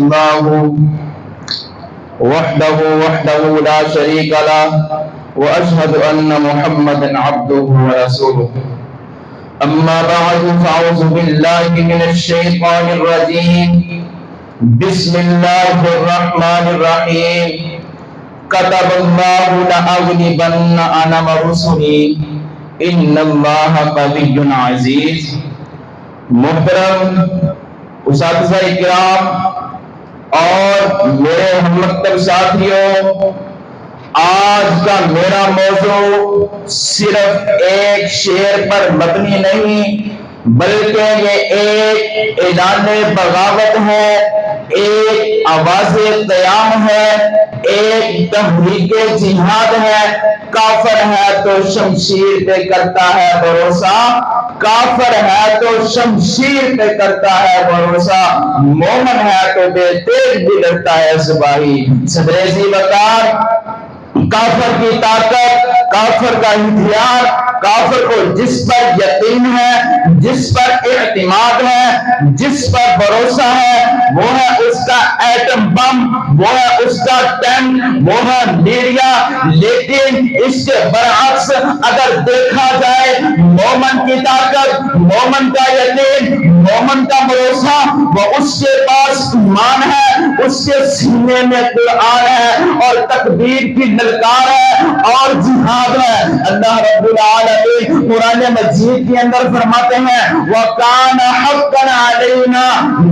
الله وحده لا شريك له وأشهد أن محمدا عبده ورسوله أما بعد فأعوذ بالله من الشيطان الرجيم بسم الله الرحمن الرحيم كتب الله لأغلبن أنا ورسلي إن الله قوي عزيز. محترم اساتذہ اکرام اور میرے ہم مکتب ساتھیوں، آج کا میرا موضوع صرف ایک شعر پر مبنی نہیں بلکہ یہ ایک اعلان بغاوت ہے، ایک آواز قیام ہے، ایک تحریک جہاد ہے. کافر ہے تو شمشیر پہ کرتا ہے بھروسہ، کافر ہے تو شمشیر پہ کرتا ہے بھروسہ، مومن ہے تو بے تیغ بھی لڑتا ہے سپاہی. صدر وقار، کافر کی طاقت، کافر کا ہتھیار، کافر کو جس پر یقین ہے، جس پر اعتماد ہے، جس پر بھروسہ ہے، وہ ہے اس کا ایٹم بم، وہ ہے اس کا ٹینک، وہ ہے میڈیا. لیکن اس کے برعکس اگر دیکھا جائے، مومن کی طاقت، مومن کا یقین، مومن کا بھروسہ، وہ اس کے پاس ایمان ہے، اس کے سینے میں قرآن ہے اور تکبیر کی للکار ہے اور جہاد ہے. اللہ رب العالمین قرآن مجید کے اندر فرماتے ہیں وَكَانَ حَقًّا عَلَيْنَا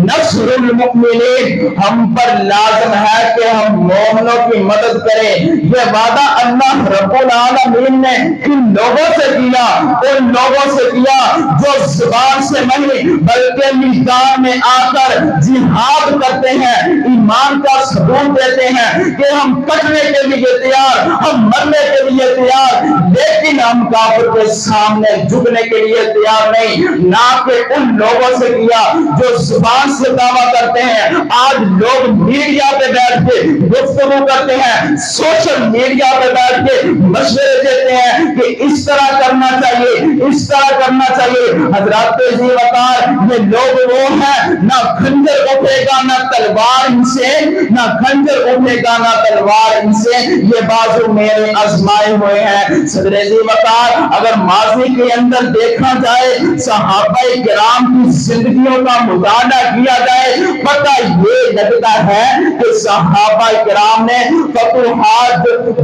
نَصْرُ الْمُؤْمِنِينَ، ہم پر لازم ہے کہ ہم مومنوں کی مدد کریں. یہ وعدہ اللہ رب العالمین نے ان لوگوں سے کیا، ان لوگوں سے کیا جو زبان سے نہیں بلکہ میدان میں آ کر جہاد کرتے ہیں، ایمان کا ثبوت دیتے ہیں کہ ہم کٹنے کے لیے تیار، ہم مرنے کے لیے تیار، لیکن ہم کافر کے سامنے جھکنے کے لیے تیار نہیں. نہ کہ ان لوگوں سے کیا جو زبان سے دعویٰ کرتے ہیں. آج لوگ میڈیا پہ بیٹھ کے گفتگو کرتے ہیں، سوشل میڈیا پہ بیٹھ کے مشورے دیتے ہیں کہ اس طرح کرنا چاہیے، اس طرح کرنا چاہیے. حضرات جی وقار، یہ لوگ وہ ہیں نہ خنجر اٹھے گا نہ تلوار ان سے، نہ خنجر اٹھے گا نہ تلوار ان سے، یہ بازو میرے آزمائے ہوئے ہیں. صدر جی وقار، اگر ماضی کے اندر دیکھا جائے، صحابہ کرام کی زندگیوں کا مطالعہ کیا جائے، پتہ یہ لگتا ہے کہ صحابہ کرام نے فتوحات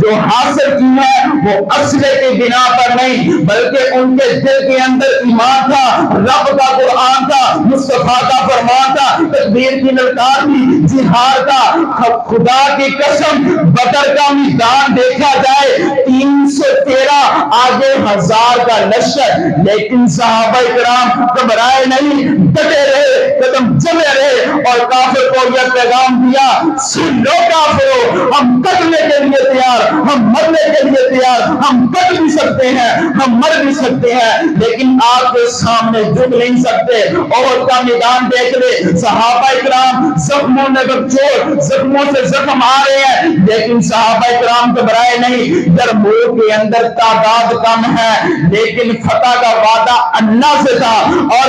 جو حاصل کی ہے وہ اسلحے کی بنا پر نہیں بلکہ ان کے دل کے اندر ایمان تھا، رب کا قرآن تھا، مصطفیٰ کا فرمان تھا، تکبیر کی للکار تھی، جہاد تھا. خدا کی قسم بدر کا میدان دیکھا جائے 313 آگے 1000 کا لشکر، لیکن صحابہ کرام گھبرائے نہیں، ڈٹے رہے، قدم جمے رہے اور کافر کو یہ پیغام دیا سن لو کافرو، ہم کٹنے کے لیے تیار، ہم مرنے کے لیے تیار، ہم کٹ بھی سکتے ہیں، ہم مر بھی سکتے ہیں، لیکن آپ کے سامنے جھک نہیں سکتے. احد کا میدان دیکھ لے، صحابہ کرام زخموں میں بچور، زخموں سے زخم آ رہے ہیں، لیکن صحابہ کرام گھبرائے نہیں. یرموک کے اندر تعداد کم ہے لیکن فتح کا وعدہ اللہ سے تھا. اور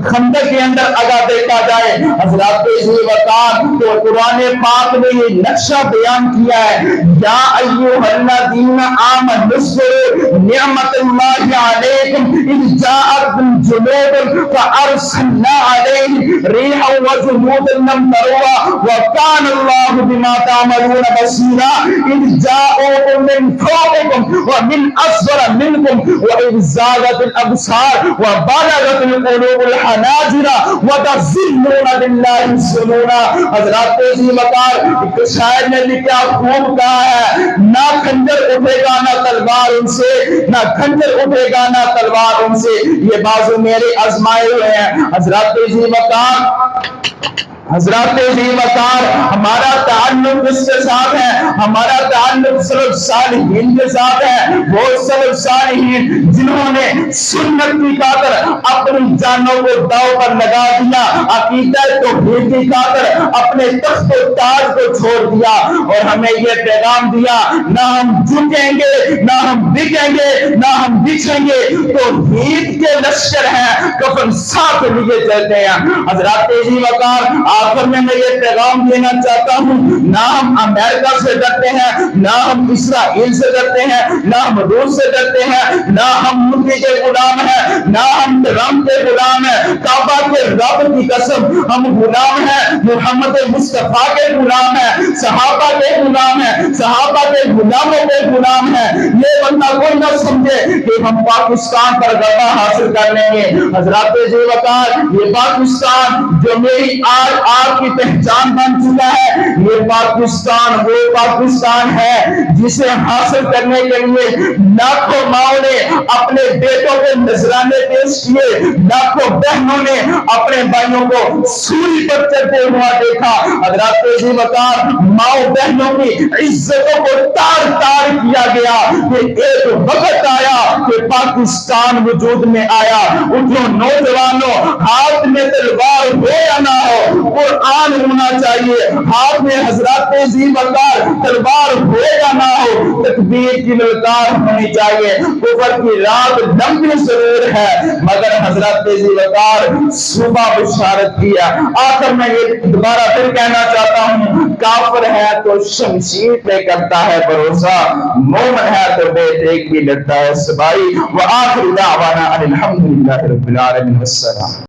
خندق کے اندر اگر دیکھا جائے حضرات وقار تو قرآن پاک نے یہ نقشہ بیان کیا ہے یا ایھا الذین آمنوا اذکروا نعمت اللہ علیکم اذ جاءتکم جنود فارسلنا علیہم ریحا وجنودا لم تروها وکان اللہ بما تعملون بصیرا اذ جاءوکم من فوقکم ومن اسفل منکم واذ زاغت الابصار وبلغت القلوب الحناجر وتظنون باللہ الظنون. حضرات وقار شاعر نے لکھا خوب کہا ہے نہ خنجر اٹھے گا نہ تلوار ان سے، نہ خنجر اٹھے گا نہ تلوار ان سے، یہ بازو میرے آزمائے ہوئے ہیں. حضرات وقار ہمارا تعلق اس کے ساتھ ہے، ہمارا تعلق سلف صالحین کے ساتھ ہے. وہ سلف صالحین جنہوں نے سنت کی خاطر اپنی جانوں کو داؤ پر لگا دیا، عقیدہ توحید کی خاطر اپنے تخت و تاج کو چھوڑ دیا اور ہمیں یہ پیغام دیا نہ ہم جھکیں گے، نہ ہم بکیں گے، نہ ہم بچھیں گے. توحید کے لشکر ہیں، کفن ساتھ لیے چلتے ہیں. حضرات وقار آخر میں یہ پیغام دینا چاہتا ہوں، نہ ہم امریکہ سے ڈرتے ہیں، نہ ہم اسرائیل سے ڈرتے ہیں، نہ ہم روس سے ڈرتے ہیں، نہ ہم ملکی کے غلام ہیں، نہ ہم ٹرمپ کے غلام ہیں۔ کعبہ کے رب کی قسم ہم غلام ہیں، محمد مصطفیٰ کے غلام ہیں، صحابہ کے غلام ہیں، صحابہ کے غلاموں کے غلام ہیں۔ یہ بندہ کوئی نہ سمجھے کہ ہم پاکستان پر غلبہ حاصل کر لیں گے۔ حضرات جی وقار، یہ پاکستان جو میری آج آپ کی پہچان بن چکا ہے، یہ پاکستان وہ پاکستان ہے جسے حاصل کرنے کے لیے لاکھوں ماؤں نے اپنے بیٹوں کو نذرانے پیش کیے، لاکھوں بہنوں نے اپنے بھائیوں کو سولی پر چڑھتے ہوا دیکھا۔ حضرات جی وقار، ماؤں بہنوں کی عزتوں کو تار تار کیا گیا کہ ایک وقت آیا کہ پاکستان وجود میں آیا۔ اٹھو نوجوانوں، ہاتھ میں تلوار ہو یا نہ ہو، قرآن ہونا چاہیے ہاتھ میں۔ حضرات جی وقار، تلوار ہو یا نہ ہو، تکبیر کی للکار ہونی چاہیے۔ کفر کی رات لمبی ضرور ہے مگر حضرات جی وقار صبح بشارت کیا۔ آخر میں یہ دوبارہ پھر کہنا چاہتا ہوں، کافر ہے تو شمشیر پہ کرتا ہے بھروسہ، مومن ہے تو بے دیکھ بھی لڑتا ہے سپاہی۔ وآخر دعوانا ان الحمدللہ رب العالمین والسلام۔